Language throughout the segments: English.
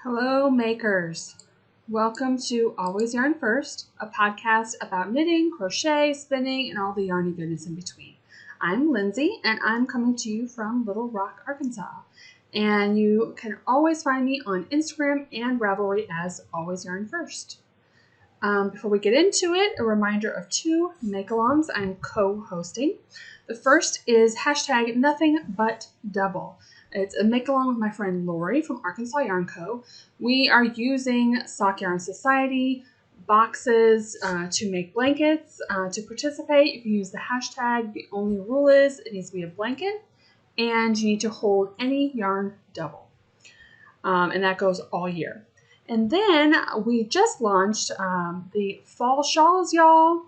Hello, makers. Welcome to Always Yarn First, a podcast about knitting, crochet, spinning, and all the yarny goodness in between. I'm Lindsay, and I'm coming to you from Little Rock, Arkansas. And you can always find me on Instagram and Ravelry as Always Yarn First. Before we get into it, a reminder of two make-alongs I'm co-hosting. The first is hashtag nothing but double. It's a make-along with my friend Lori from Arkansas Yarn Co. We are using Sock Yarn Society boxes to make blankets. To participate, you can use the hashtag. The only rule is it needs to be a blanket, and you need to hold any yarn double. And that goes all year. And then we just launched the Fall Shawls, y'all,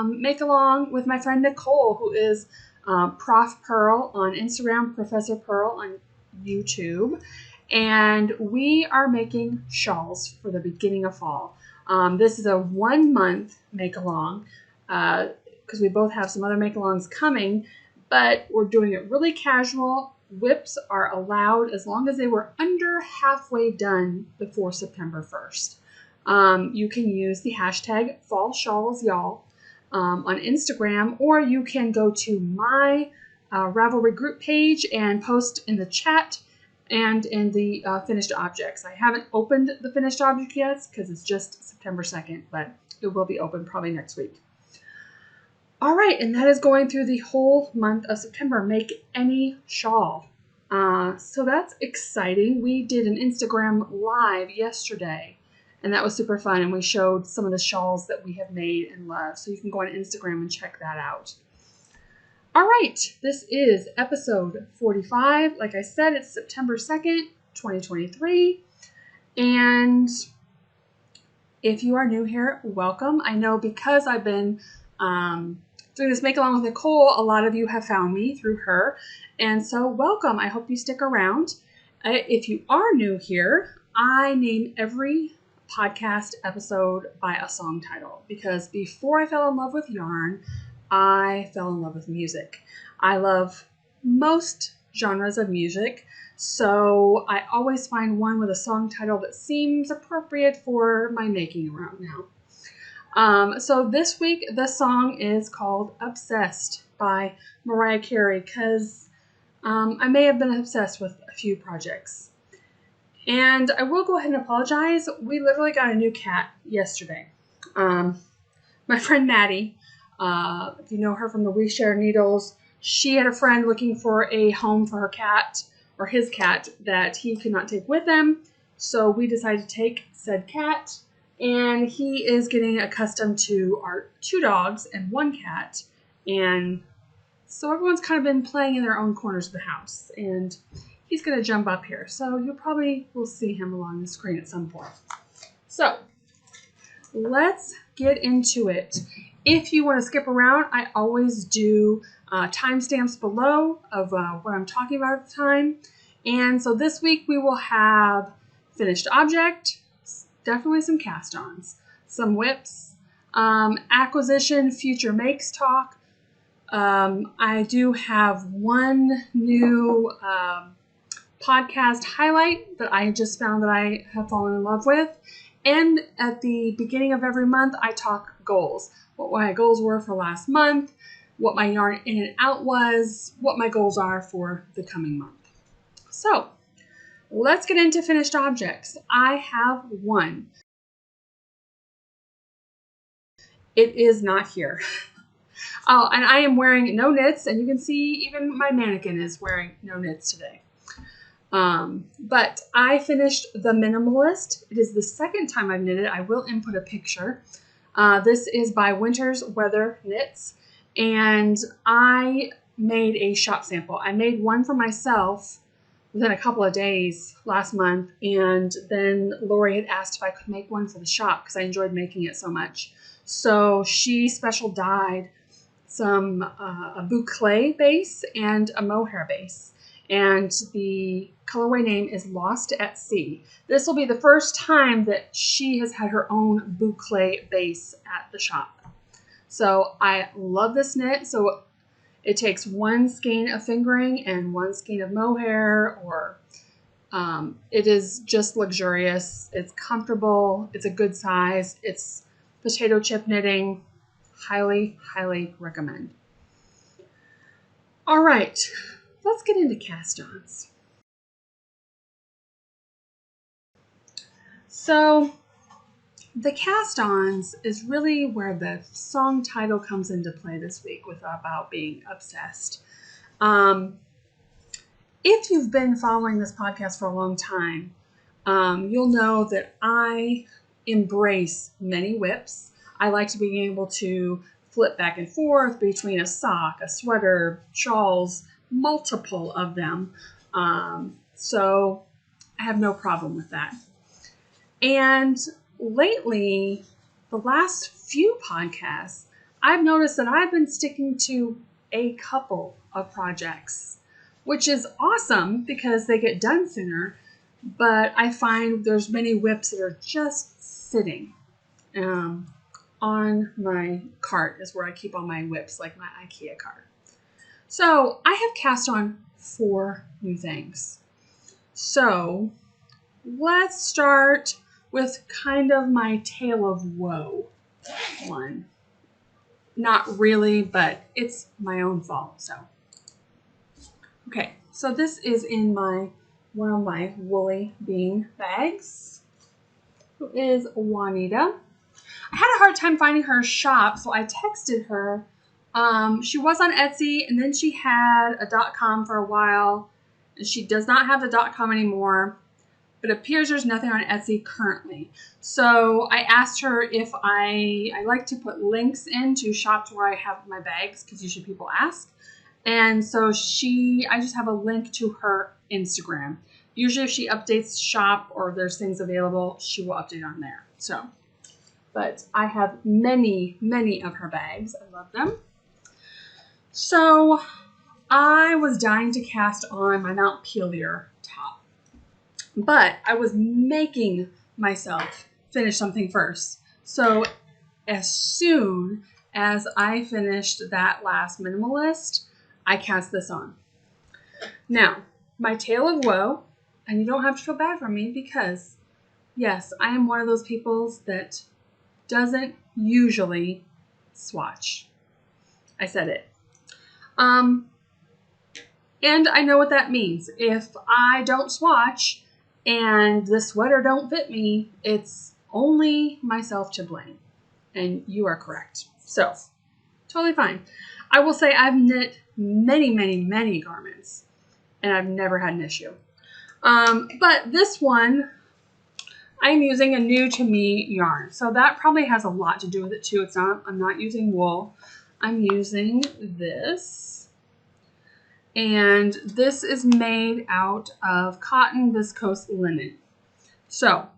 make-along with my friend Nicole, who is Prof. Pearl on Instagram, Professor Pearl on YouTube, and we are making shawls for the beginning of fall. This is a 1 month make-along because we both have some other make-alongs coming, but we're doing it really casual. Whips are allowed as long as they were under halfway done before September 1st. You can use the hashtag Fall Shawls, y'all. On Instagram, or you can go to my Ravelry group page and post in the chat and in the finished objects. I haven't opened the finished object yet because it's just September 2nd, but it will be open probably next week. All right, and that is going through the whole month of September. Make any shawl. So that's exciting. We did an Instagram live yesterday, and that was super fun, and we showed some of the shawls that we have made and love. So you can go on Instagram and check that out. All right, this is episode 45. Like I said, it's September 2nd, 2023. And if you are new here, welcome. I know because I've been doing this make-along with Nicole, a lot of you have found me through her. And so welcome. I hope you stick around. If you are new here, I name every podcast episode by a song title because before I fell in love with yarn, I fell in love with music. I love most genres of music, so I always find one with a song title that seems appropriate for my making around now. So this week the song is called Obsessed by Mariah Carey because I may have been obsessed with a few projects. And I will go ahead and apologize. We literally got a new cat yesterday. My friend Maddie, if you know her from the We Share Needles, she had a friend looking for a home for her cat, or his cat, that he could not take with him. So we decided to take said cat, and he is getting accustomed to our 2 dogs and 1 cat. And so everyone's kind of been playing in their own corners of the house. And he's going to jump up here, so you probably will see him along the screen at some point. So let's get into it. If you want to skip around, I always do timestamps below of what I'm talking about at the time. And so this week we will have finished object, definitely some cast-ons, some whips, acquisition, future makes talk. I do have one new podcast highlight that I just found that I have fallen in love with. And at the beginning of every month, I talk goals. What my goals were for last month, what my yarn in and out was, what my goals are for the coming month. So let's get into finished objects. I have one. It is not here. Oh, and I am wearing no knits, and you can see even my mannequin is wearing no knits today. But I finished the Minimalist. It is the second time I've knitted. I will input a picture. This is by Winter's Weather Knits, and I made a shop sample. I made one for myself within a couple of days last month, and then Lori had asked if I could make one for the shop because I enjoyed making it so much. So she special dyed some a Boucle base and a Mohair base. And the colorway name is Lost at Sea. This will be the first time that she has had her own Boucle base at the shop. So I love this knit. So it takes 1 skein of fingering and 1 skein of mohair, or It is just luxurious. It's comfortable. It's a good size. It's potato chip knitting. Highly, highly recommend. All right, let's get into cast-ons. So the cast-ons is really where the song title comes into play this week with About Being Obsessed. If you've been following this podcast for a long time, you'll know that I embrace many whips. I like to be able to flip back and forth between a sock, a sweater, shawls, multiple of them. So I have no problem with that. And lately, the last few podcasts, I've noticed that I've been sticking to a couple of projects, which is awesome because they get done sooner. But I find there's many whips that are just sitting on my cart is where I keep all my whips, like my IKEA cart. So I have cast on 4 new things. So let's start with kind of my tale of woe one. Not really, but it's my own fault. So, okay. So this is in one of my woolly bean bags. Who is Juanita. I had a hard time finding her shop, so I texted her. She was on Etsy, and then she had a .com for a while, and she does not have the .com anymore. But it appears there's nothing on Etsy currently. So I asked her if I like to put links into shops where I have my bags, because usually people ask. And so I just have a link to her Instagram. Usually if she updates shop or there's things available, she will update on there. So, but I have many, many of her bags. I love them. So I was dying to cast on my Montpellier top. But I was making myself finish something first. So as soon as I finished that last Minimalist, I cast this on. Now, my tale of woe, and you don't have to feel bad for me because, yes, I am one of those people that doesn't usually swatch. I said it. And I know what that means. If I don't swatch and the sweater don't fit me, it's only myself to blame. And you are correct. So, totally fine. I will say I've knit many, many, many garments, and I've never had an issue. But this one, I'm using a new to me yarn. So that probably has a lot to do with it too. I'm not using wool. I'm using this. And this is made out of cotton viscose linen. So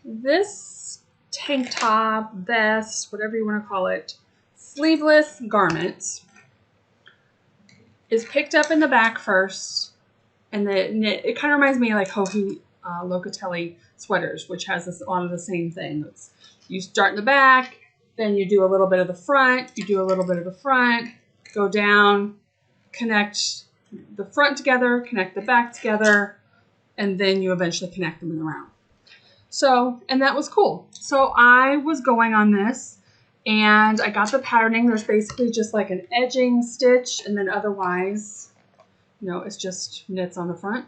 this tank top, vest, whatever you want to call it, sleeveless garment is picked up in the back first. And it kind of reminds me of like Locatelli sweaters, which has a lot of the same thing. You start in the back, then you do a little bit of the front, you do a little bit of the front, go down, connect the front together, connect the back together, and then you eventually connect them in the round. So, and that was cool. So I was going on this, and I got the patterning. There's basically just like an edging stitch, and then otherwise, it's just knits on the front.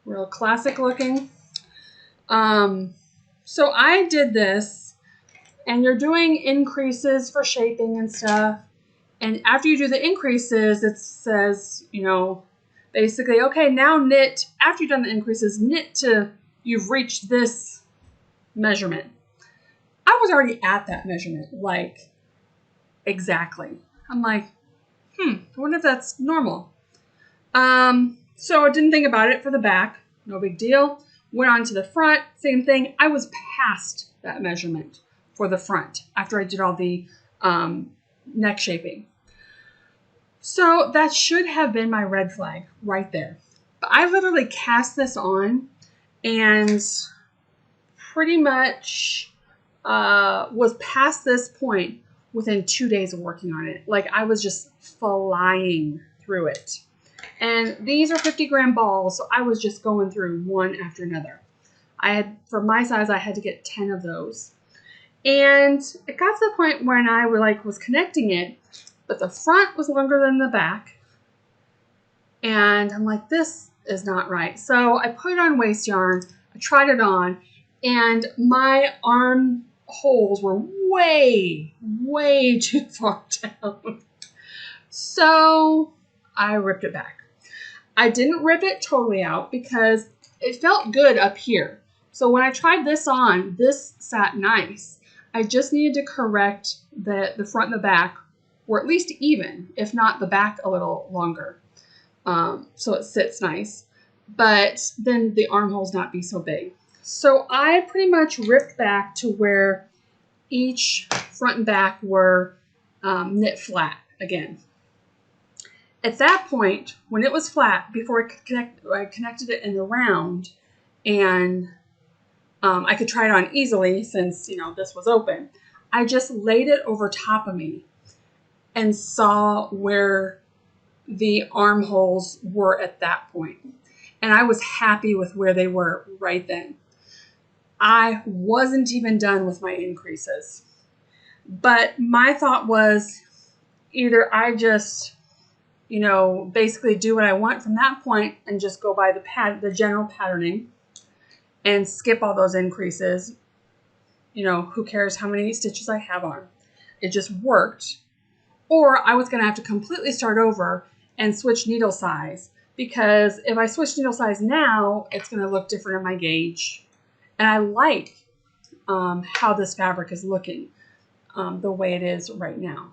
Real classic looking. So I did this, and you're doing increases for shaping and stuff. And after you do the increases, it says, basically, okay, now knit, after you've done the increases, knit to you've reached this measurement. I was already at that measurement, like, exactly. I'm like, I wonder if that's normal. So I didn't think about it for the back. No big deal. Went on to the front. Same thing. I was past that measurement for the front after I did all the neck shaping. So that should have been my red flag right there. But I literally cast this on and pretty much was past this point within 2 days of working on it. Like I was just flying through it. And these are 50-gram balls, so I was just going through one after another. For my size, I had to get 10 of those. And it got to the point when I was connecting it, but the front was longer than the back. And I'm like, this is not right. So I put it on waste yarn. I tried it on, and my arm holes were way, way too far down. So I ripped it back. I didn't rip it totally out because it felt good up here. So when I tried this on, this sat nice. I just needed to correct the front and the back were at least even, if not the back a little longer. So it sits nice, but then the armholes not be so big. So I pretty much ripped back to where each front and back were knit flat again. At that point, when it was flat, before I connected it in the round, and I could try it on easily since, this was open, I just laid it over top of me and saw where the armholes were at that point. And I was happy with where they were right then. I wasn't even done with my increases. But my thought was either I just, basically do what I want from that point and just go by the general patterning and skip all those increases. Who cares how many stitches I have on? It just worked. Or I was going to have to completely start over and switch needle size, because if I switch needle size now, it's going to look different in my gauge. And I like how this fabric is looking the way it is right now.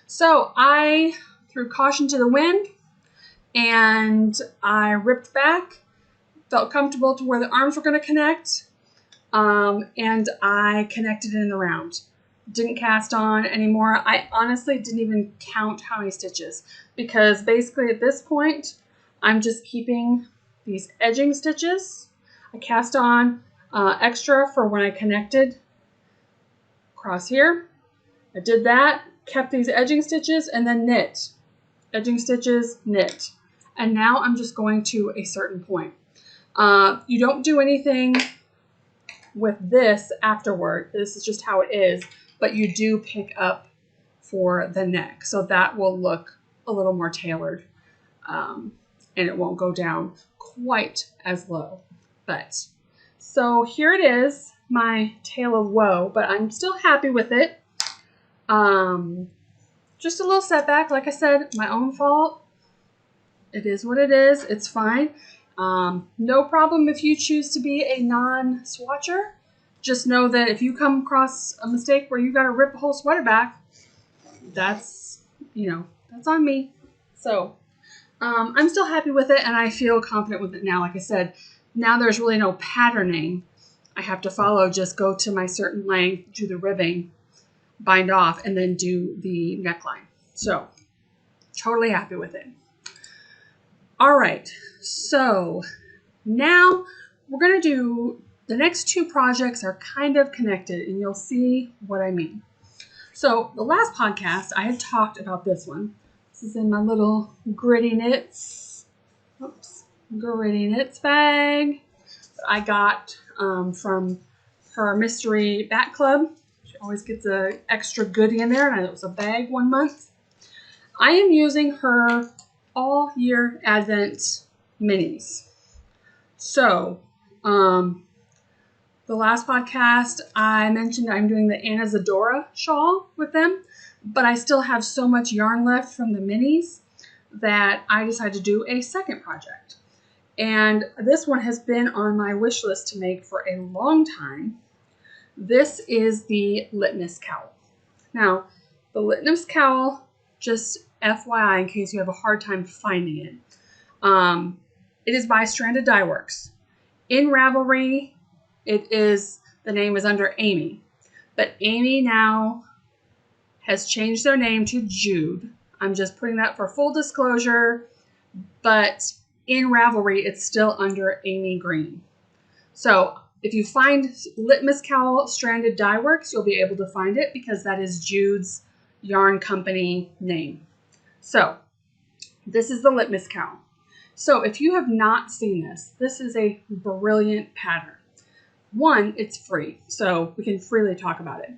So I threw caution to the wind and I ripped back, felt comfortable to where the arms were going to connect, and I connected it in the round. Didn't cast on anymore. I honestly didn't even count how many stitches, because basically at this point I'm just keeping these edging stitches. I cast on extra for when I connected across here. I did that, kept these edging stitches, and then knit. Edging stitches, knit. And now I'm just going to a certain point. You don't do anything with this afterward. This is just how it is. But you do pick up for the neck. So that will look a little more tailored. And it won't go down quite as low. But so here it is, my tale of woe, but I'm still happy with it. Just a little setback. Like I said, my own fault. It is what it is. It's fine. No problem if you choose to be a non-swatcher. Just know that if you come across a mistake where you got to rip a whole sweater back, that's on me. So I'm still happy with it, and I feel confident with it now. Like I said, now there's really no patterning I have to follow. Just go to my certain length, do the ribbing, bind off, and then do the neckline. So totally happy with it. All right, so now we're going to do the next two projects are kind of connected, and you'll see what I mean. So the last podcast, I had talked about this one. This is in my little Gritty Knits, Gritty Knits bag that I got from her mystery back club. She always gets an extra goodie in there, and it was a bag 1 month. I am using her all year Advent minis. So, the last podcast, I mentioned I'm doing the Anna Zadora shawl with them, but I still have so much yarn left from the minis that I decided to do a second project. And this one has been on my wish list to make for a long time. This is the Litmus Cowl. Now, the Litmus Cowl, just FYI, in case you have a hard time finding it, it is by Stranded Dyeworks. In Ravelry, the name is under Amy, but Amy now has changed their name to Jude. I'm just putting that for full disclosure, but in Ravelry, it's still under Amy Green. So if you find Litmus Cowl Stranded Dyeworks, you'll be able to find it because that is Jude's yarn company name. So This is the Litmus cowl. So if you have not seen this, this is a brilliant pattern. One, it's free, so we can freely talk about it.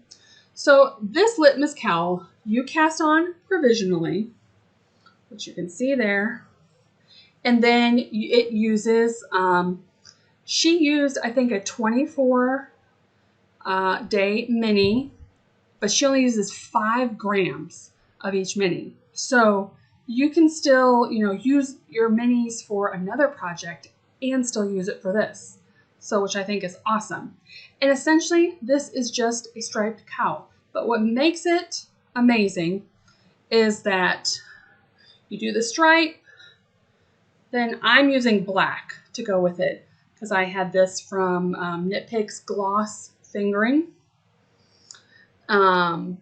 So this Litmus cowl, you cast on provisionally, which you can see there. And then it uses, she used, I think, a 24 day mini, but she only uses 5 grams of each mini. So you can still, use your minis for another project and still use it for this. So, which I think is awesome. And essentially, this is just a striped cowl. But what makes it amazing is that you do the stripe, then I'm using black to go with it because I had this from Knit Picks Gloss Fingering. And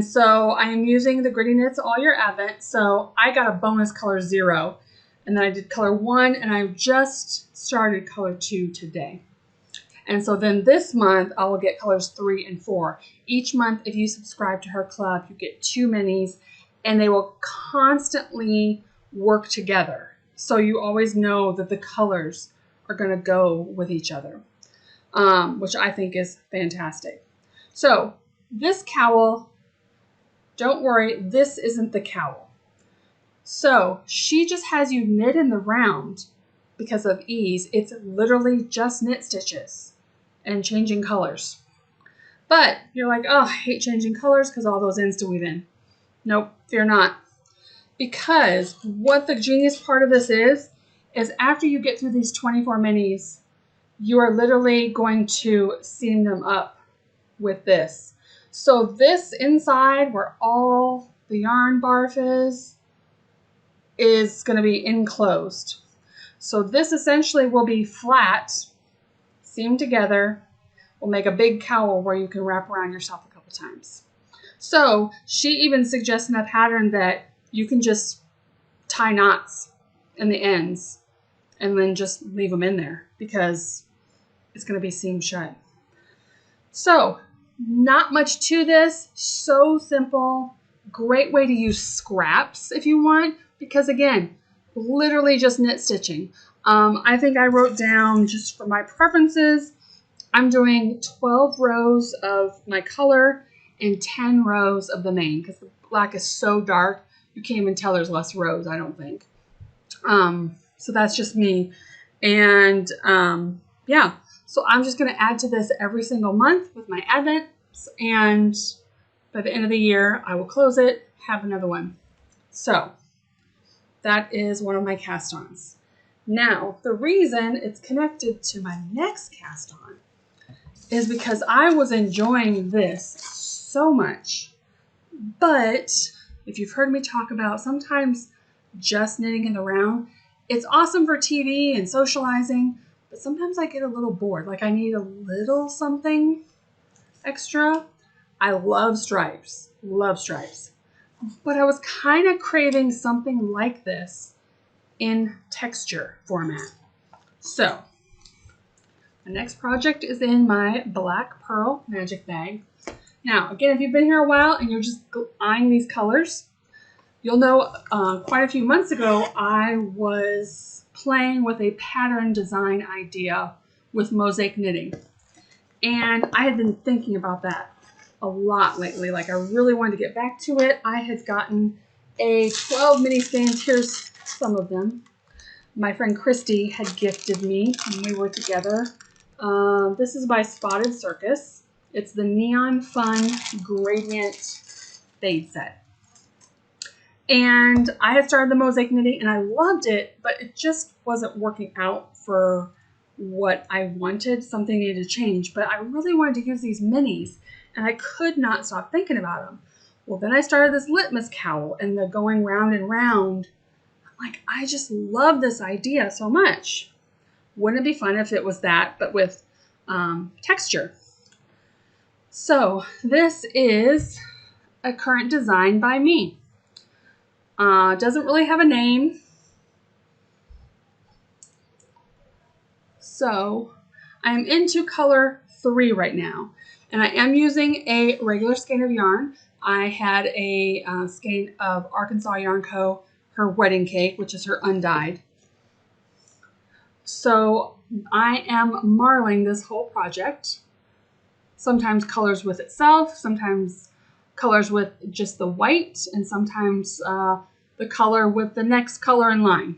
so I am using the Gritty Knits All Year Advent. So I got a bonus color 0. And then I did color 1, and I just started color 2 today. And so then this month, I will get colors 3 and 4. Each month, if you subscribe to her club, you get 2 minis, and they will constantly work together. So you always know that the colors are going to go with each other, which I think is fantastic. So this cowl, don't worry, this isn't the cowl. So she just has you knit in the round because of ease. It's literally just knit stitches and changing colors. But you're like, oh, I hate changing colors because all those ends to weave in. Nope, fear not. Because what the genius part of this is after you get through these 24 minis, you are literally going to seam them up with this. So this inside where all the yarn barf is going to be enclosed. So this essentially will be flat, seamed together. We'll make a big cowl where you can wrap around yourself a couple times. So she even suggests in the pattern that you can just tie knots in the ends and then just leave them in there because it's going to be seamed shut. So not much to this, so simple, great way to use scraps if you want, because again, literally just knit stitching. I think I wrote down just for my preferences, I'm doing 12 rows of my color and 10 rows of the main because the black is so dark, you can't even tell there's less rows, I don't think. So that's just me. And yeah, so I'm just going to add to this every single month with my advents, and by the end of the year, I will close it, have another one. So that is one of my cast-ons. Now, the reason it's connected to my next cast-on is because I was enjoying this so much. But if you've heard me talk about sometimes just knitting in the round, it's awesome for TV and socializing, but sometimes I get a little bored. Like I need a little something extra. I love stripes, but I was kind of craving something like this in texture format. So the next project is in my Black Pearl Magic Bag. Now, again, if you've been here a while and you're just eyeing these colors, you'll know quite a few months ago, I was playing with a pattern design idea with mosaic knitting. And I had been thinking about that a lot lately. Like I really wanted to get back to it. I had gotten a 12 mini skeins. Here's some of them. My friend Christy had gifted me when we were together. This is by Spotted Circus. It's the Neon Fun Gradient Fade Set. And I had started the mosaic knitting and I loved it, but it just wasn't working out for what I wanted. Something needed to change, but I really wanted to use these minis and I could not stop thinking about them. Well, then I started this Litmus cowl and the going round and round. I'm like, I just love this idea so much. Wouldn't it be fun if it was that, but with texture? So this is a current design by me. Doesn't really have a name. So I'm into color 3 right now. And I am using a regular skein of yarn. I had a skein of Arkansas Yarn Co. her wedding cake, which is her undyed. So I am marling this whole project. Sometimes colors with itself, sometimes colors with just the white, and sometimes the color with the next color in line.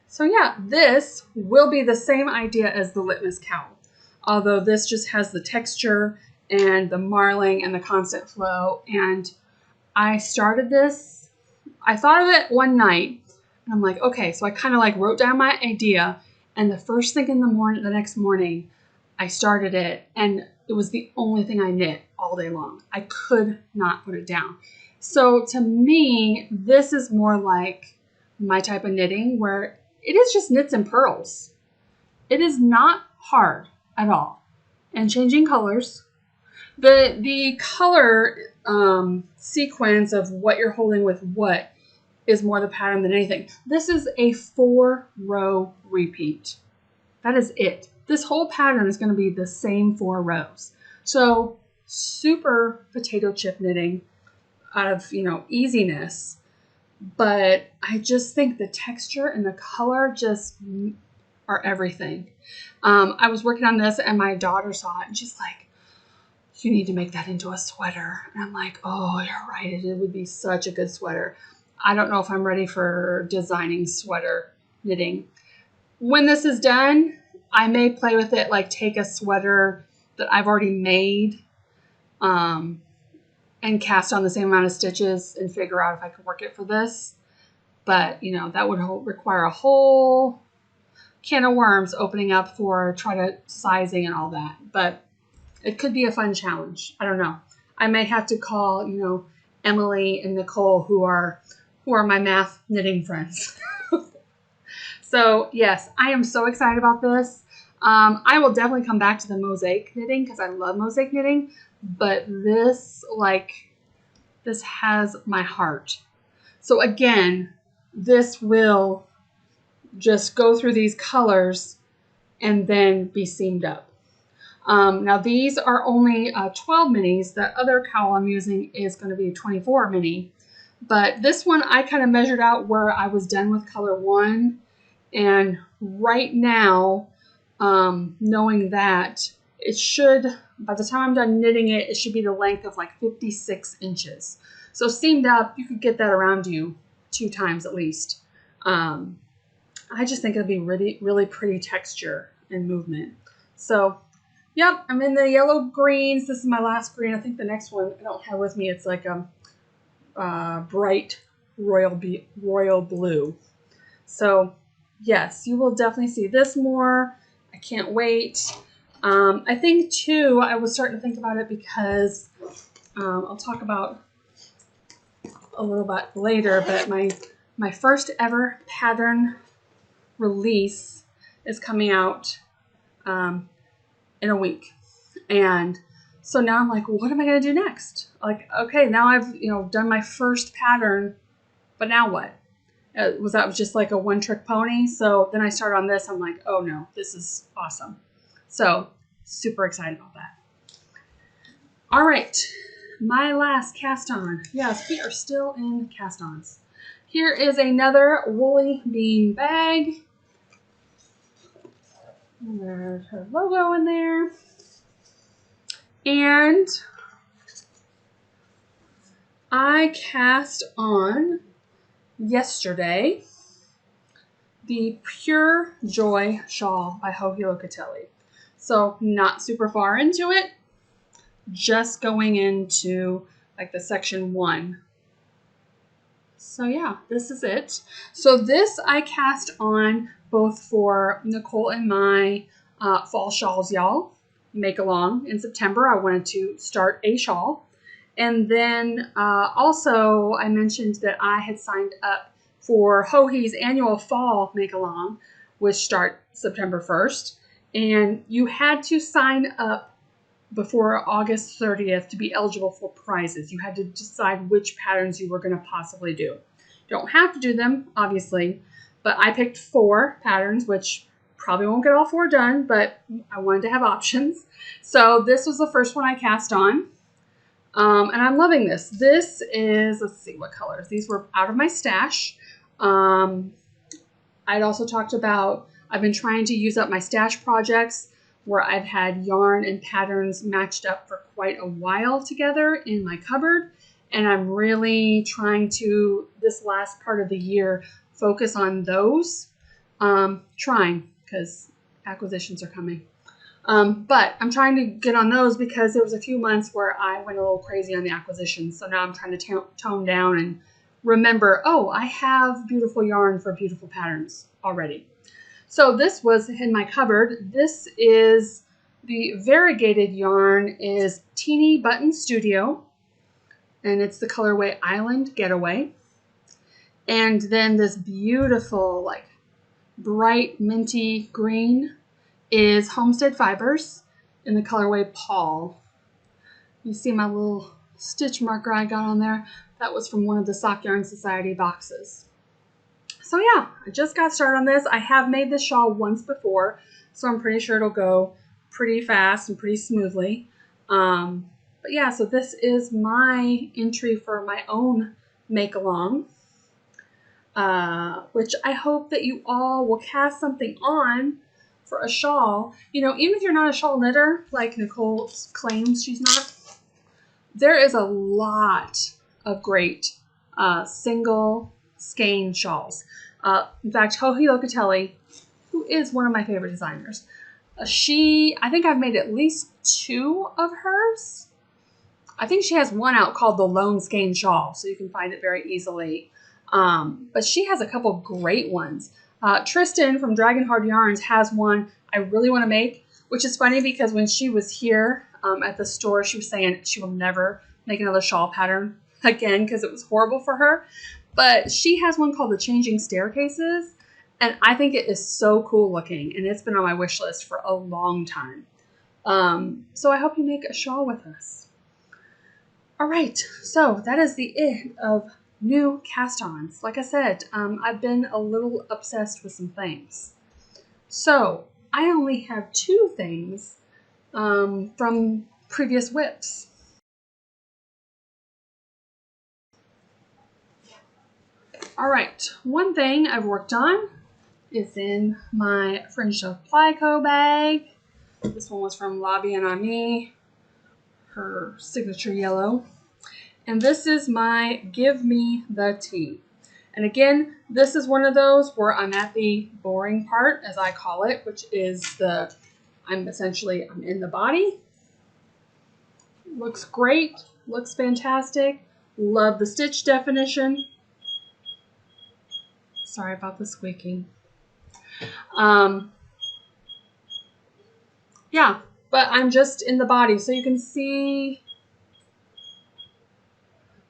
So yeah, this will be the same idea as the Litmus cowl, although this just has the texture and the marling and the constant flow. And I started this, I thought of it one night, and I'm like, okay, so I kind of like wrote down my idea, and the first thing in the morning, the next morning, I started it, and it was the only thing I knit all day long. I could not put it down. So to me, this is more like my type of knitting where it is just knits and purls. It is not hard at all. And changing colors. The color sequence of what you're holding with what is more the pattern than anything. This is a 4-row repeat. That is it. This whole pattern is going to be the same 4 rows. So super potato chip knitting out of, easiness. But I just think the texture and the color just are everything. I was working on this and my daughter saw it and she's like, you need to make that into a sweater. And I'm like, oh, you're right. It would be such a good sweater. I don't know if I'm ready for designing sweater knitting. When this is done, I may play with it, like take a sweater that I've already made and cast on the same amount of stitches and figure out if I could work it for this. But, that would require a whole can of worms opening up for sizing and all that. But it could be a fun challenge. I don't know. I may have to call, Emily and Nicole, who are my math knitting friends. So yes, I am so excited about this. I will definitely come back to the mosaic knitting because I love mosaic knitting, but this has my heart. So again, this will just go through these colors and then be seamed up. Now these are only 12 minis. That other cowl I'm using is going to be a 24 mini, but this one I kind of measured out where I was done with color 1. And right now, knowing that it should, by the time I'm done knitting it, it should be the length of like 56 inches. So seamed up, you could get that around you 2 times at least. I just think it'll be really, really pretty texture and movement. So, yep, I'm in the yellow greens. This is my last green. I think the next one I don't have with me. It's like a bright royal blue. So, yes, you will definitely see this more. I can't wait. I think, too, I was starting to think about it because I'll talk about a little bit later, but my first ever pattern release is coming out in a week. And so now I'm like, well, what am I going to do next? Like, okay, now I've, done my first pattern, but now what? That was just like a one-trick pony. So then I started on this. I'm like, oh no, this is awesome. So super excited about that. All right, my last cast on. Yes, we are still in cast ons. Here is another woolly bean bag. And there's her logo in there. And I cast on yesterday the Pure Joy shawl by Locatelli. So not super far into it, just going into like the section 1. So yeah, this is it. So this I cast on both for Nicole and my fall shawls, y'all. Make along in September. I wanted to start a shawl. And then also I mentioned that I had signed up for Hohi's annual fall make along, which starts September 1st. And you had to sign up before August 30th to be eligible for prizes. You had to decide which patterns you were going to possibly do. You don't have to do them, obviously, but I picked 4 patterns, which probably won't get all 4 done, but I wanted to have options. So this was the first one I cast on. And I'm loving this. This is, let's see what colors. These were out of my stash. I'd also talked about, I've been trying to use up my stash projects where I've had yarn and patterns matched up for quite a while together in my cupboard. And I'm really trying to, this last part of the year, focus on those. Trying, because acquisitions are coming. But I'm trying to get on those because there was a few months where I went a little crazy on the acquisitions. So now I'm trying to tone down and remember, oh, I have beautiful yarn for beautiful patterns already. So this was in my cupboard. This is the variegated yarn is Teenybutton Studio. And it's the colorway Island Getaway. And then this beautiful, like, bright minty green is Homestead Fibers in the colorway Paul. You see my little stitch marker I got on there? That was from one of the Sock Yarn Society boxes. So yeah, I just got started on this. I have made this shawl once before, so I'm pretty sure it'll go pretty fast and pretty smoothly. But yeah, so this is my entry for my own make-along, which I hope that you all will cast something on for a shawl. You know, even if you're not a shawl knitter, like Nicole claims she's not, there is a lot of great single skein shawls. In fact, Locatelli, who is one of my favorite designers, I think I've made at least 2 of hers. I think she has one out called the Lone Skein Shawl, so you can find it very easily. But she has a couple great ones. Tristan from Dragonheart Yarns has one I really want to make, which is funny because when she was here at the store, she was saying she will never make another shawl pattern again because it was horrible for her. But she has one called the Changing Staircases, and I think it is so cool looking, and it's been on my wish list for a long time. So I hope you make a shawl with us. All right, so that is the end of new cast-ons. Like I said, I've been a little obsessed with some things. So I only have 2 things from previous whips. All right, one thing I've worked on is in my Fringe Supply Co. bag. This one was from Lobby and Ami, her signature yellow. And this is my Give Me the Tea. And again, this is one of those where I'm at the boring part, as I call it, which is I'm in the body. Looks great, looks fantastic. Love the stitch definition. Sorry about the squeaking. Yeah, but I'm just in the body, so you can see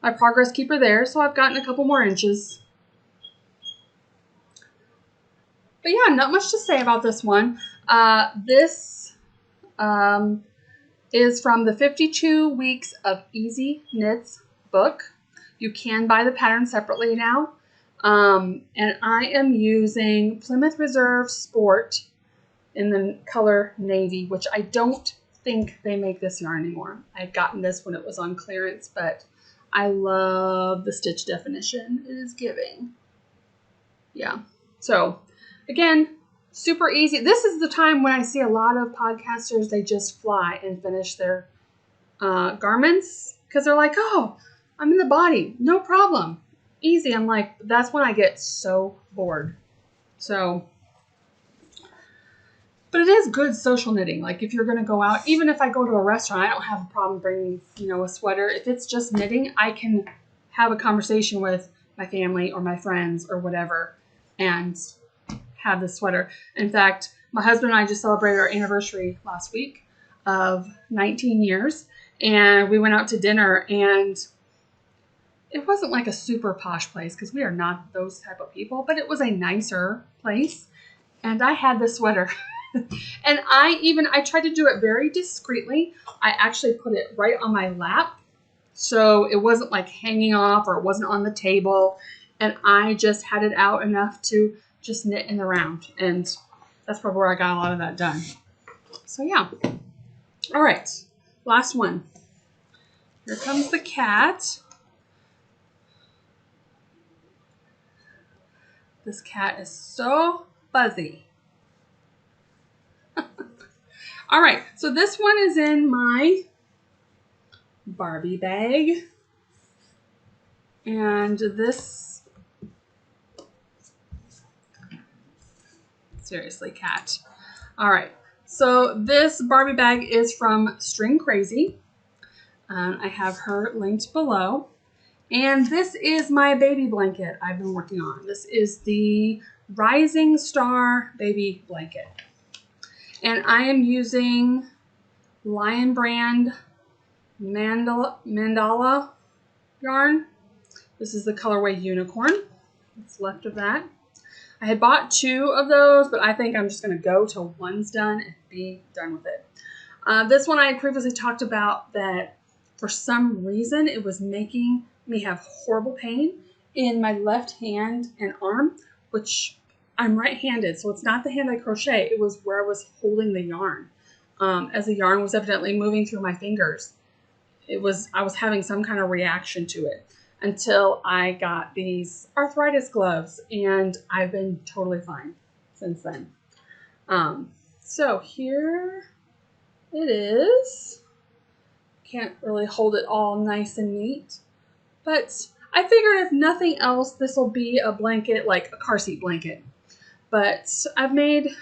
my progress keeper there. So I've gotten a couple more inches. But yeah, not much to say about this one. This is from the 52 Weeks of Easy Knits book. You can buy the pattern separately now. And I am using Plymouth Reserve Sport in the color navy, which I don't think they make this yarn anymore. I'd gotten this when it was on clearance, but I love the stitch definition it is giving. Yeah, so again, super easy. This is the time when I see a lot of podcasters, they just fly and finish their garments because they're like, oh, I'm in the body, no problem. Easy. I'm like, that's when I get so bored. So, but it is good social knitting. Like if you're going to go out, even if I go to a restaurant, I don't have a problem bringing, a sweater. If it's just knitting, I can have a conversation with my family or my friends or whatever and have the sweater. In fact, my husband and I just celebrated our anniversary last week of 19 years. And we went out to dinner, and it wasn't like a super posh place because we are not those type of people, but it was a nicer place. And I had this sweater. And I tried to do it very discreetly. I actually put it right on my lap, so it wasn't like hanging off or it wasn't on the table. And I just had it out enough to just knit in the round. And that's probably where I got a lot of that done. So yeah. All right. Last one. Here comes the cat. This cat is so fuzzy. All right, so this one is in my Barbie bag. And this, seriously, cat. All right, so this Barbie bag is from String Crazy. I have her linked below. And this is my baby blanket I've been working on. This is the Rising Star baby blanket. And I am using Lion Brand Mandala yarn. This is the colorway Unicorn. What's left of that. I had bought 2 of those, but I think I'm just going to go till one's done and be done with it. This one I had previously talked about that for some reason it was making me have horrible pain in my left hand and arm, which I'm right-handed, so it's not the hand I crochet. It was where I was holding the yarn. As the yarn was evidently moving through my fingers, I was having some kind of reaction to it until I got these arthritis gloves, and I've been totally fine since then. So here it is. Can't really hold it all nice and neat, but I figured if nothing else, this will be a blanket, like a car seat blanket. But I've made, you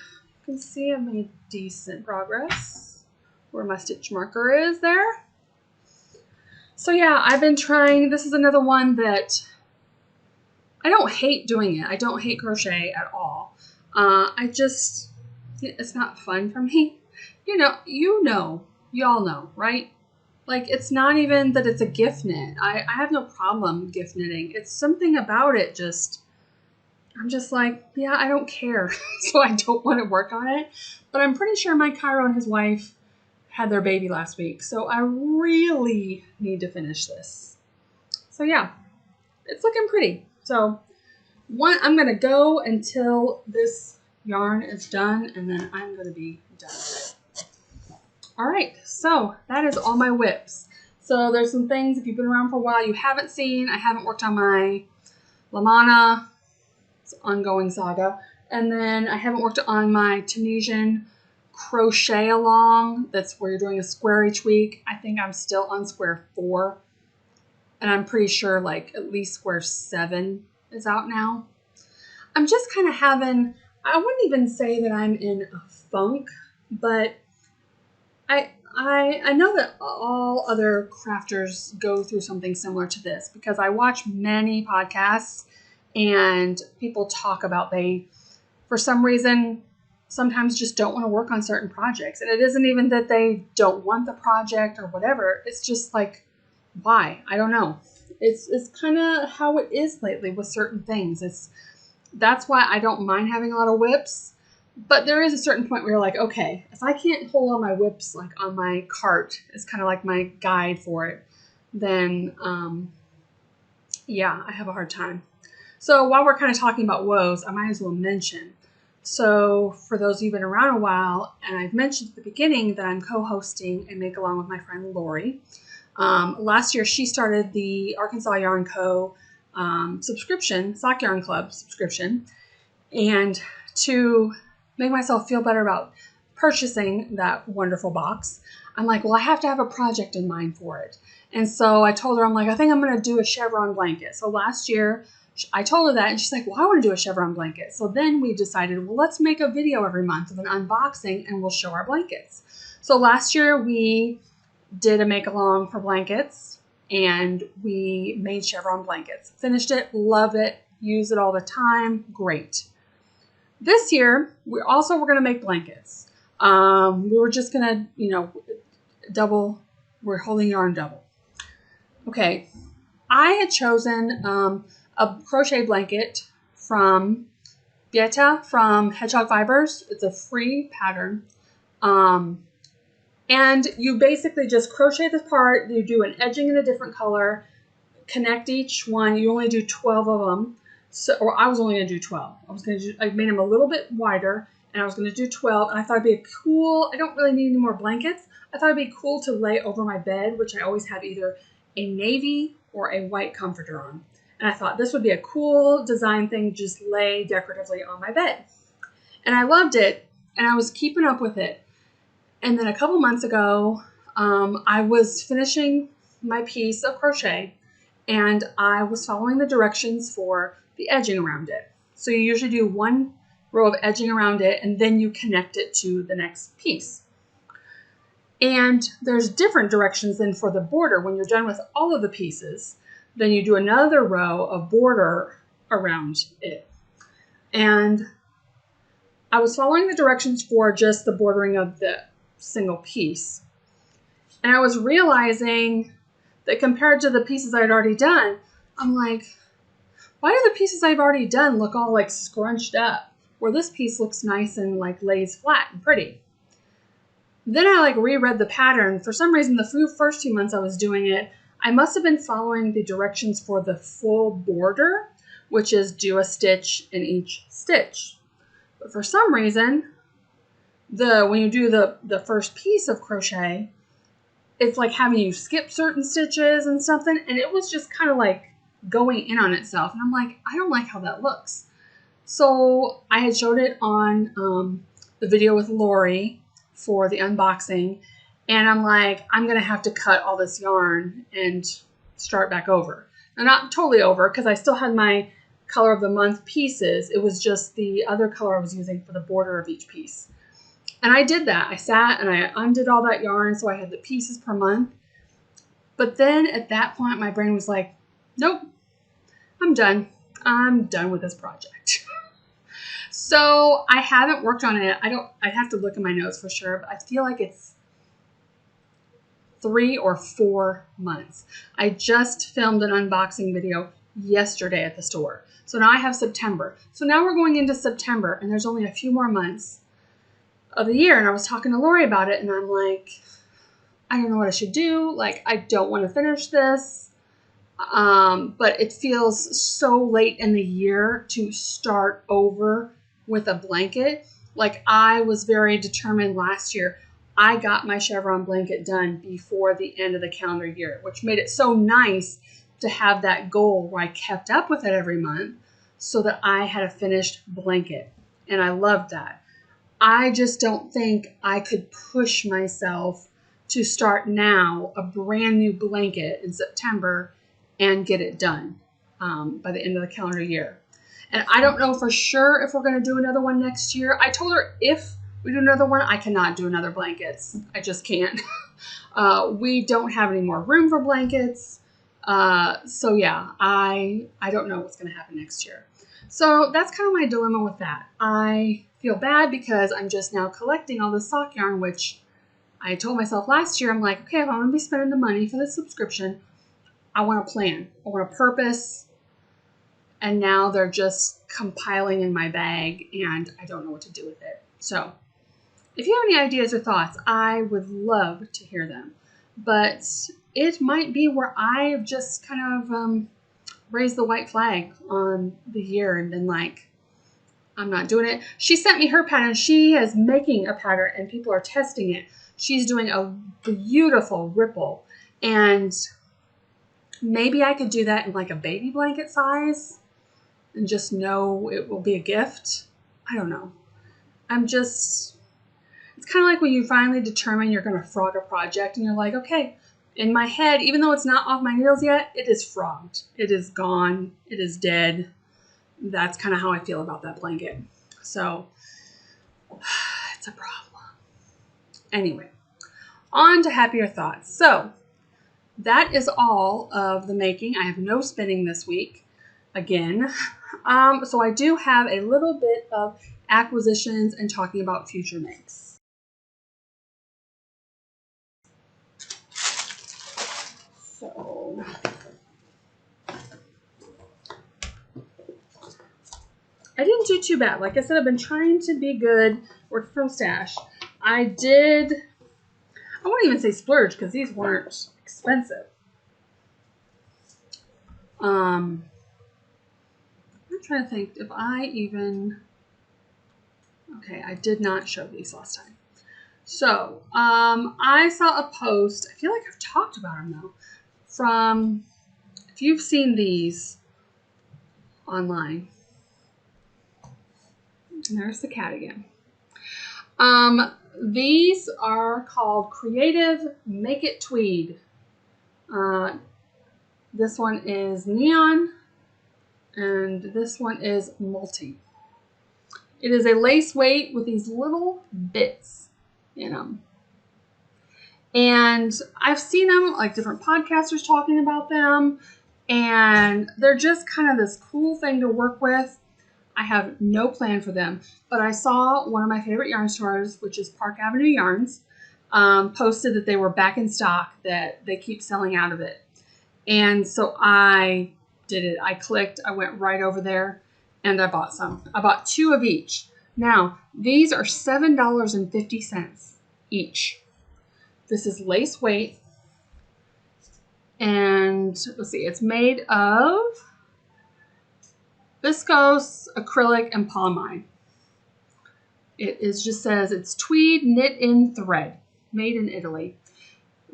can see I've made decent progress where my stitch marker is there. So yeah, I've been trying, this is another one that I don't hate doing it. I don't hate crochet at all. It's not fun for me. Y'all know, right? Like, it's not even that it's a gift knit. I have no problem gift knitting. It's something about it I'm just like, yeah, I don't care. So I don't want to work on it. But I'm pretty sure my Cairo and his wife had their baby last week. So I really need to finish this. So yeah, it's looking pretty. So I'm going to go until this yarn is done, and then I'm going to be done with it. All right, so that is all my whips. So there's some things, if you've been around for a while, you haven't seen. I haven't worked on my Lamana. It's ongoing saga. And then I haven't worked on my Tunisian crochet along. That's where you're doing a square each week. I think I'm still on square 4. And I'm pretty sure like at least square 7 is out now. I'm just kind of having, I wouldn't even say that I'm in a funk, but I know that all other crafters go through something similar to this, because I watch many podcasts and people talk about they, for some reason, sometimes just don't want to work on certain projects. And it isn't even that they don't want the project or whatever. It's just like, why? I don't know. It's kind of how it is lately with certain things. That's why I don't mind having a lot of whips. But there is a certain point where you're like, okay, if I can't hold all my whips like on my cart, it's kind of like my guide for it, then yeah, I have a hard time. So while we're kind of talking about woes, I might as well mention. So for those of you who've been around a while, and I've mentioned at the beginning that I'm co-hosting a make along with my friend Lori. Last year she started the Arkansas Yarn Co. Subscription, Sock Yarn Club subscription, and to make myself feel better about purchasing that wonderful box, I'm like, well, I have to have a project in mind for it. And so I told her, I'm like, I think I'm going to do a chevron blanket. So last year I told her that, and she's like, well, I want to do a chevron blanket. So then we decided, well, let's make a video every month of an unboxing and we'll show our blankets. So last year we did a make along for blankets and we made chevron blankets. Finished it, love it, use it all the time, great. This year, we're going to make blankets. We were just going to, we're holding yarn double. Okay, I had chosen a crochet blanket from Getaway from Hedgehog Fibers. It's a free pattern. And you basically just crochet this part, you do an edging in a different color, connect each one, you only do 12 of them. So, or I was only going to do 12. I made them a little bit wider, and I was going to do 12, and I thought it'd be cool. I don't really need any more blankets. I thought it'd be cool to lay over my bed, which I always have either a navy or a white comforter on. And I thought this would be a cool design thing to just lay decoratively on my bed. And I loved it, and I was keeping up with it. And then a couple months ago, I was finishing my piece of crochet, and I was following the directions for the edging around it. So you usually do one row of edging around it, and then you connect it to the next piece. And there's different directions than for the border. When you're done with all of the pieces, then you do another row of border around it. And I was following the directions for just the bordering of the single piece. And I was realizing that compared to the pieces I'd already done, I'm like, why do the pieces I've already done look all like scrunched up? Where this piece looks nice and like lays flat and pretty. Then I like reread the pattern. For some reason, the first 2 months I was doing it, I must have been following the directions for the full border, which is do a stitch in each stitch. But for some reason, when you do the first piece of crochet, it's like having you skip certain stitches and something, and it was just kind of like going in on itself. And I'm like, I don't like how that looks. So I had showed it on the video with Lori for the unboxing, and I'm like, I'm going to have to cut all this yarn and start back over. Now, not totally over, because I still had my color of the month pieces. It was just the other color I was using for the border of each piece. And I did that. I sat and I undid all that yarn, so I had the pieces per month. But then at that point, my brain was like, nope, I'm done. I'm done with this project. So I haven't worked on it. I'd have to look in my notes for sure, but I feel like it's 3 or 4 months. I just filmed an unboxing video yesterday at the store. So now I have September. So now we're going into September, and there's only a few more months of the year. And I was talking to Lori about it, and I'm like, I don't know what I should do. Like, I don't want to finish this. But it feels so late in the year to start over with a blanket. Like, I was very determined last year. I got my chevron blanket done before the end of the calendar year, which made it so nice to have that goal where I kept up with it every month so that I had a finished blanket. And I loved that. I just don't think I could push myself to start now a brand new blanket in September and get it done by the end of the calendar year. And I don't know for sure if we're going to do another one next year. I told her if we do another one, I cannot do another blankets. I just can't. We don't have any more room for blankets. So yeah, I don't know what's going to happen next year. So that's kind of my dilemma with that. I feel bad because I'm just now collecting all the sock yarn, which I told myself last year, I'm like, okay, if I'm going to be spending the money for this subscription, I want a plan. I want a purpose. And now they're just compiling in my bag, and I don't know what to do with it. So if you have any ideas or thoughts, I would love to hear them. But it might be where I've just kind of raised the white flag on the year and been like, I'm not doing it. She sent me her pattern. She is making a pattern, and people are testing it. She's doing a beautiful ripple, and maybe I could do that in like a baby blanket size and just know it will be a gift. I don't know. It's kind of like when you finally determine you're going to frog a project and you're like, okay, in my head, even though it's not off my nails yet, it is frogged. It is gone. It is dead. That's kind of how I feel about that blanket. So it's a problem. Anyway, on to happier thoughts. So that is all of the making. I have no spinning this week again. So I do have a little bit of acquisitions and talking about future makes. So I didn't do too bad. Like I said, I've been trying to be good working from stash. I won't even say splurge because these weren't expensive. I'm trying to think if I even, okay, I did not show these last time. So, I saw a post, I feel like I've talked about them though, from, if you've seen these online, and there's the cat again. These are called Creative Make It Tweed. This one is neon, and this one is multi. It is a lace weight with these little bits in them. And I've seen them, like different podcasters talking about them, and they're just kind of this cool thing to work with. I have no plan for them, but I saw one of my favorite yarn stores, which is Park Avenue Yarns, posted that they were back in stock, that they keep selling out of it. And so I did it. I clicked, I went right over there, and I bought some. I bought 2 of each. Now, these are $7.50 each. This is lace weight, and let's see, it's made of viscose, acrylic, and polyamide. It just says it's tweed knit in thread, made in Italy.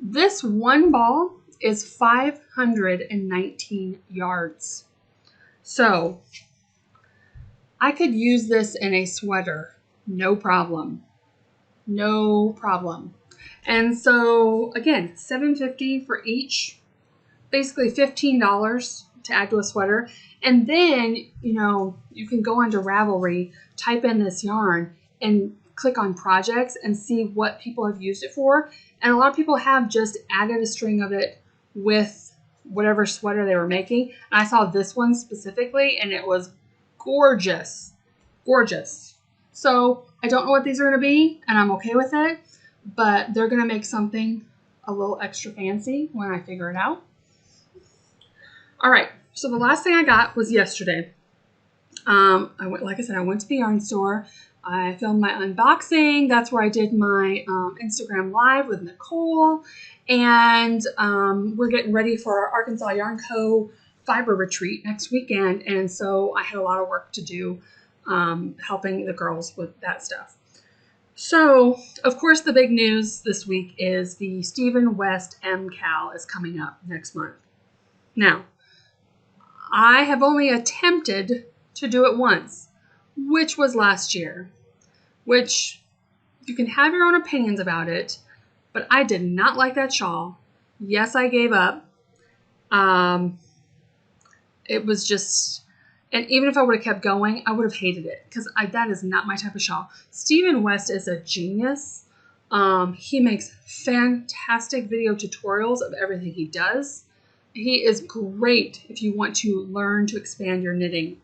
This one ball is 519 yards. So I could use this in a sweater, no problem. No problem. And so again, $7.50 for each, basically $15 to add to a sweater. And then, you know, you can go onto Ravelry, type in this yarn, and click on projects and see what people have used it for. And a lot of people have just added a string of it with whatever sweater they were making. And I saw this one specifically, and it was gorgeous. Gorgeous. So I don't know what these are going to be, and I'm okay with it, but they're going to make something a little extra fancy when I figure it out. All right. So the last thing I got was yesterday. Like I said, I went to the yarn store. I filmed my unboxing. That's where I did my Instagram live with Nicole. And we're getting ready for our Arkansas Yarn Co. fiber retreat next weekend. And so I had a lot of work to do helping the girls with that stuff. So, of course, the big news this week is the Stephen West MCAL is coming up next month. Now, I have only attempted to do it once, which was last year, which you can have your own opinions about it, but I did not like that shawl. Yes, I gave up. It was just, and even if I would have kept going, I would have hated it because that is not my type of shawl. Stephen West is a genius. He makes fantastic video tutorials of everything he does. He is great if you want to learn to expand your knitting.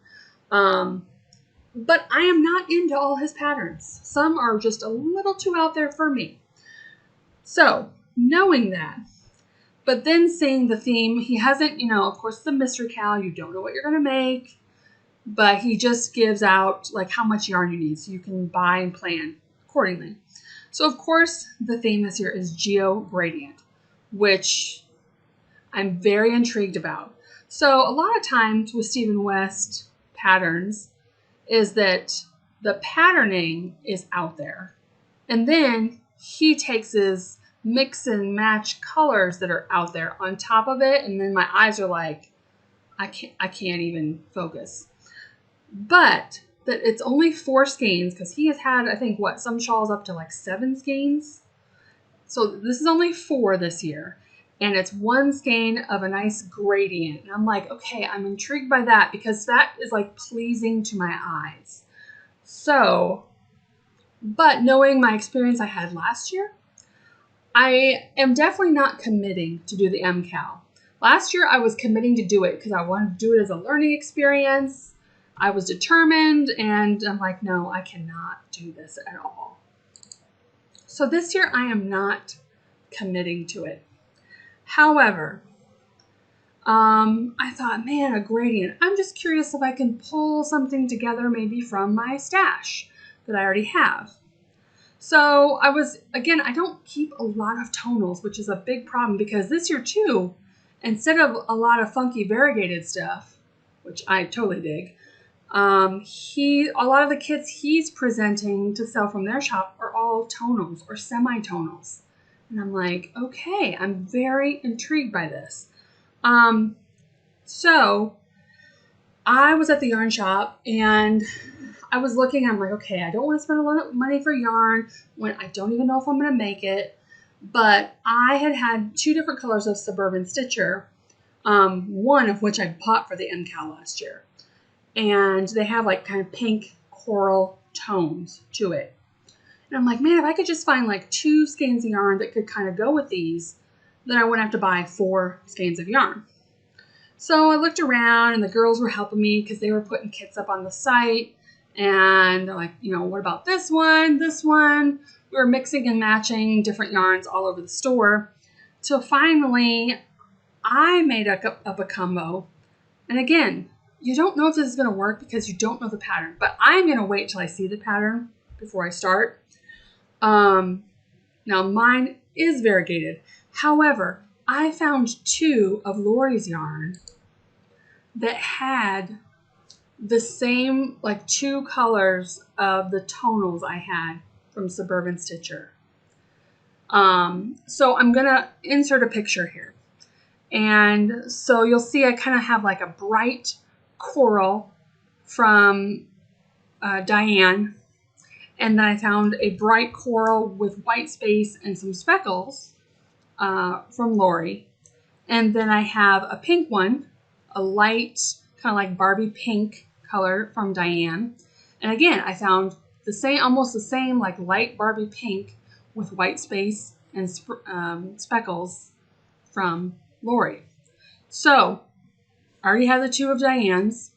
But I am not into all his patterns. Some are just a little too out there for me. So, knowing that, but then seeing the theme, he hasn't, of course, the mystery cowl, you don't know what you're going to make, but he just gives out like how much yarn you need so you can buy and plan accordingly. So, of course, the theme this year is Geo Gradient, which I'm very intrigued about. So a lot of times with Stephen West patterns is that the patterning is out there. And then he takes his mix and match colors that are out there on top of it. And then my eyes are like, I can't even focus. But that it's only 4 skeins because he has had, I think, some shawls up to like 7 skeins. So this is only 4 this year. And it's 1 skein of a nice gradient. And I'm like, okay, I'm intrigued by that because that is like pleasing to my eyes. So, but knowing my experience I had last year, I am definitely not committing to do the MCAL. Last year I was committing to do it because I wanted to do it as a learning experience. I was determined and I'm like, no, I cannot do this at all. So this year I am not committing to it. However, I thought, man, a gradient. I'm just curious if I can pull something together maybe from my stash that I already have. So I don't keep a lot of tonals, which is a big problem because this year too, instead of a lot of funky variegated stuff, which I totally dig, a lot of the kits he's presenting to sell from their shop are all tonals or semi-tonals. And I'm like, okay, I'm very intrigued by this. So I was at the yarn shop and I was looking, I'm like, okay, I don't want to spend a lot of money for yarn when I don't even know if I'm going to make it. But I had 2 different colors of Suburban Stitcher, one of which I bought for the Cowl last year. And they have like kind of pink coral tones to it. And I'm like, man, if I could just find like 2 skeins of yarn that could kind of go with these, then I wouldn't have to buy 4 skeins of yarn. So I looked around and the girls were helping me because they were putting kits up on the site. And they're like, what about this one, this one? We were mixing and matching different yarns all over the store. So finally, I made up a combo. And again, you don't know if this is going to work because you don't know the pattern. But I'm going to wait till I see the pattern before I start. Now, mine is variegated. However, I found 2 of Lori's yarn that had the same, like 2 colors of the tonals I had from Suburban Stitcher. So I'm going to insert a picture here. And so you'll see I kind of have like a bright coral from Diane. And then I found a bright coral with white space and some speckles from Lori. And then I have a pink one, a light kind of like Barbie pink color from Diane. And again, I found the same, almost the same like light Barbie pink with white space and speckles from Lori. So I already had the 2 of Diane's.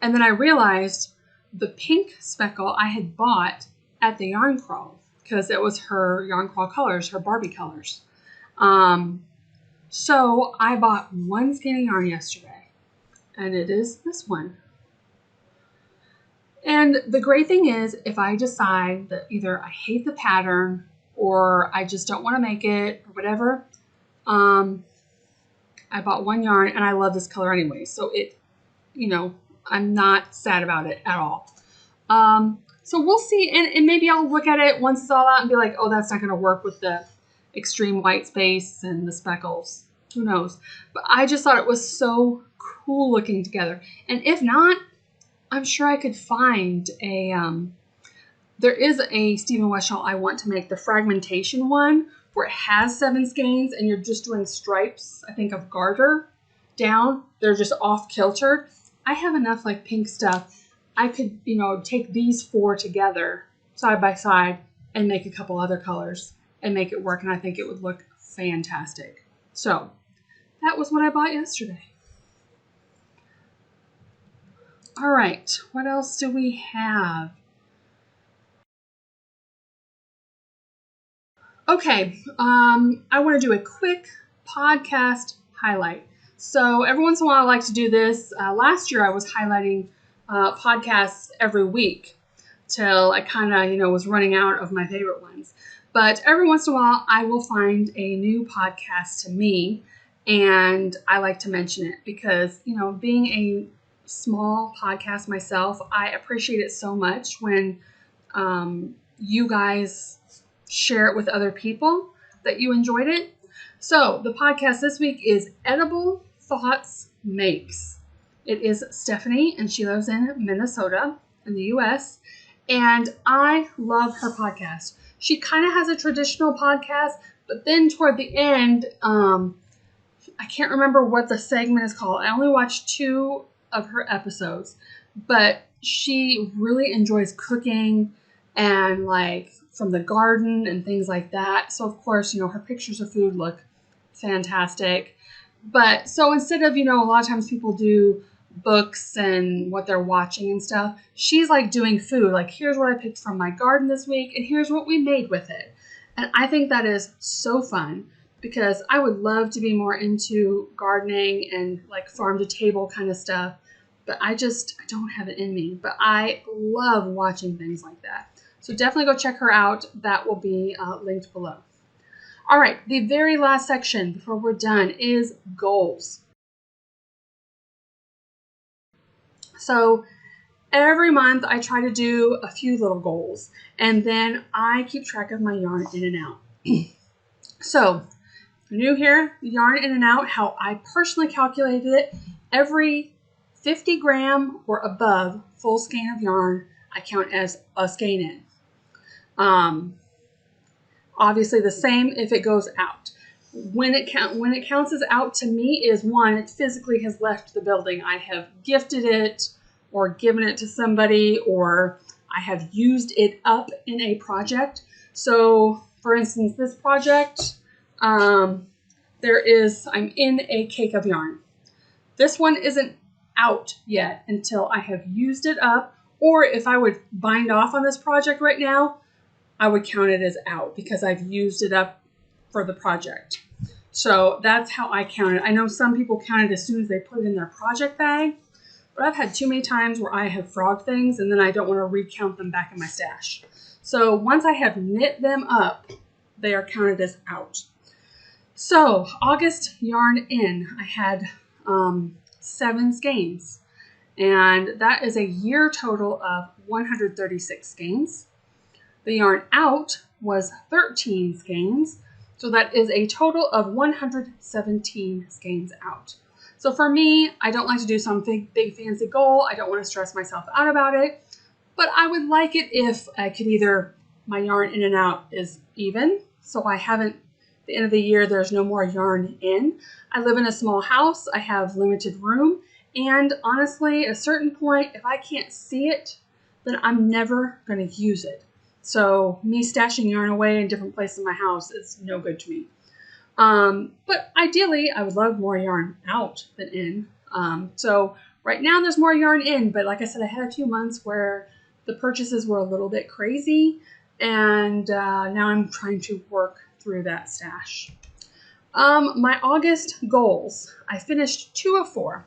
And then I realized the pink speckle I had bought at the yarn crawl because it was her yarn crawl colors, her Barbie colors. So I bought 1 skein of yarn yesterday, and it is this one. And the great thing is, if I decide that either I hate the pattern or I just don't want to make it or whatever, I bought 1 yarn and I love this color anyway. So it, I'm not sad about it at all. So we'll see. And maybe I'll look at it once it's all out and be like, oh, that's not going to work with the extreme white space and the speckles. Who knows? But I just thought it was so cool looking together. And if not, I'm sure I could find a, there is a Stephen West shawl I want to make, the fragmentation one, where it has 7 skeins and you're just doing stripes, I think, of garter down. They're just off kiltered. I have enough like pink stuff. I could, take these 4 together side by side and make a couple other colors and make it work. And I think it would look fantastic. So that was what I bought yesterday. All right, what else do we have? Okay, I want to do a quick podcast highlight. So every once in a while I like to do this. Last year I was highlighting podcasts every week till I kind of, was running out of my favorite ones. But every once in a while I will find a new podcast to me, and I like to mention it because, being a small podcast myself, I appreciate it so much when you guys share it with other people that you enjoyed it. So the podcast this week is Edible Thoughts Makes. It is Stephanie, and she lives in Minnesota in the US, and I love her podcast. She kind of has a traditional podcast, but then toward the end, I can't remember what the segment is called. I only watched 2 of her episodes, but she really enjoys cooking and like from the garden and things like that. So of course, her pictures of food look fantastic. But so instead of, a lot of times people do books and what they're watching and stuff, she's like doing food. Like, here's what I picked from my garden this week and here's what we made with it. And I think that is so fun because I would love to be more into gardening and like farm to table kind of stuff. But I don't have it in me. But I love watching things like that. So definitely go check her out. That will be linked below. All right, the very last section before we're done is goals. So every month I try to do a few little goals, and then I keep track of my yarn in and out. So new here, yarn in and out, how I personally calculated it, every 50 gram or above full skein of yarn, I count as a skein in. Obviously the same if it goes out. When it counts as out to me is one, it physically has left the building. I have gifted it or given it to somebody, or I have used it up in a project. So for instance, this project, I'm in a cake of yarn. This one isn't out yet until I have used it up, or if I would bind off on this project right now, I would count it as out because I've used it up for the project. So that's how I count it. I know some people count it as soon as they put it in their project bag, but I've had too many times where I have frogged things and then I don't want to recount them back in my stash. So once I have knit them up, they are counted as out. So August yarn in, I had 7 skeins, and that is a year total of 136 skeins. The yarn out was 13 skeins, so that is a total of 117 skeins out. So for me, I don't like to do some big fancy goal. I don't want to stress myself out about it, but I would like it if I could either, my yarn in and out is even, so I haven't, at the end of the year, there's no more yarn in. I live in a small house. I have limited room. And honestly, at a certain point, if I can't see it, then I'm never going to use it. So me stashing yarn away in different places in my house is no good to me. But ideally, I would love more yarn out than in. So right now there's more yarn in, but like I said, I had a few months where the purchases were a little bit crazy, and now I'm trying to work through that stash. My August goals, I finished 2 of 4.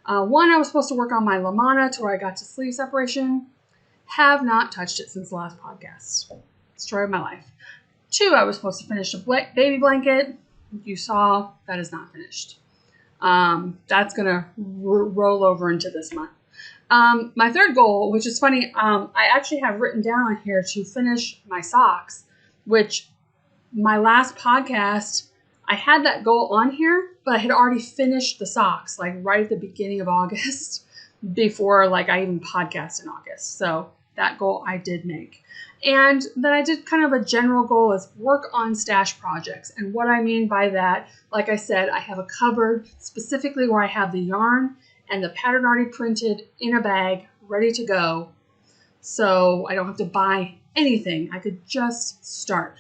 One, I was supposed to work on my Lamana to where I got to sleeve separation. Have not touched it since the last podcast. Destroyed my life. 2, I was supposed to finish a baby blanket. You saw that is not finished. That's going to roll over into this month. My third goal, which is funny, I actually have written down on here to finish my socks, which my last podcast, I had that goal on here, but I had already finished the socks, like right at the beginning of August, before like I even podcast in August. So that goal I did make. And then I did kind of a general goal is work on stash projects. And what I mean by that, like I said, I have a cupboard specifically where I have the yarn and the pattern already printed in a bag, ready to go. So I don't have to buy anything. I could just start.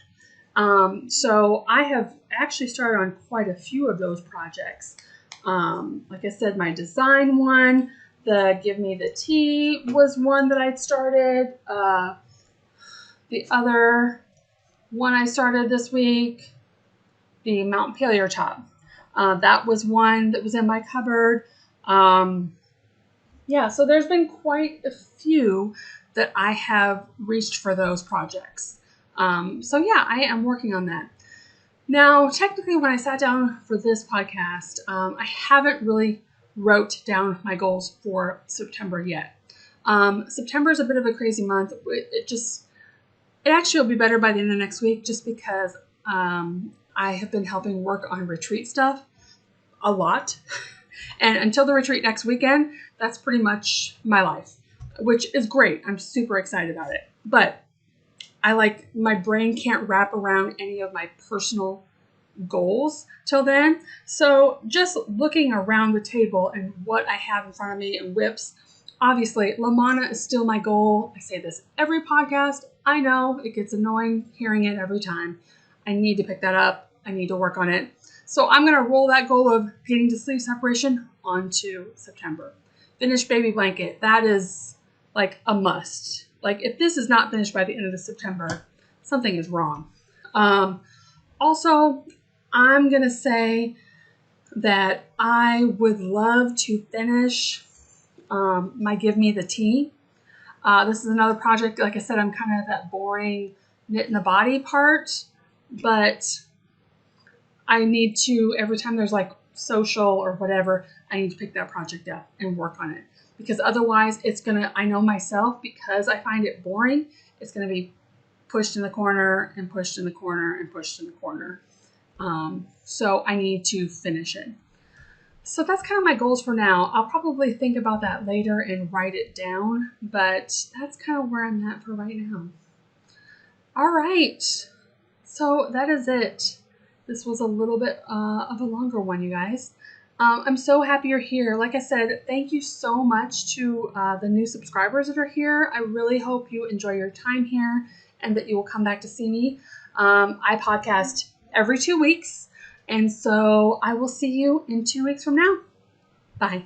So I have actually started on quite a few of those projects. Like I said, my design one, the Give Me the Tea was one that I'd started. The other one I started this week, the Montpellier top. That was one that was in my cupboard. Yeah, so there's been quite a few that I have reached for those projects. So yeah, I am working on that. Now, technically, when I sat down for this podcast, I haven't really wrote down my goals for September yet. September is a bit of a crazy month. It actually will be better by the end of next week just because I have been helping work on retreat stuff a lot. And until the retreat next weekend, that's pretty much my life, which is great. I'm super excited about it. But my brain can't wrap around any of my personal goals till then. So just looking around the table and what I have in front of me and whips, obviously Lamana is still my goal. I say this every podcast. I know it gets annoying hearing it every time. I need to pick that up. I need to work on it. So I'm going to roll that goal of getting to sleeve separation onto September. Finish baby blanket. That is like a must. Like if this is not finished by the end of September, something is wrong. Also, I'm going to say that I would love to finish my Give Me the Tea. This is another project. Like I said, I'm kind of that boring knit in the body part, but I need to, every time there's like social or whatever, I need to pick that project up and work on it. Because otherwise I know myself, because I find it boring, it's going to be pushed in the corner and pushed in the corner and pushed in the corner. So I need to finish it. So that's kind of my goals for now. I'll probably think about that later and write it down, but that's kind of where I'm at for right now. All right. So that is it. This was a little bit of a longer one, you guys. I'm so happy you're here. Like I said, thank you so much to the new subscribers that are here. I really hope you enjoy your time here and that you will come back to see me. I podcast every 2 weeks, and so I will see you in 2 weeks from now. Bye.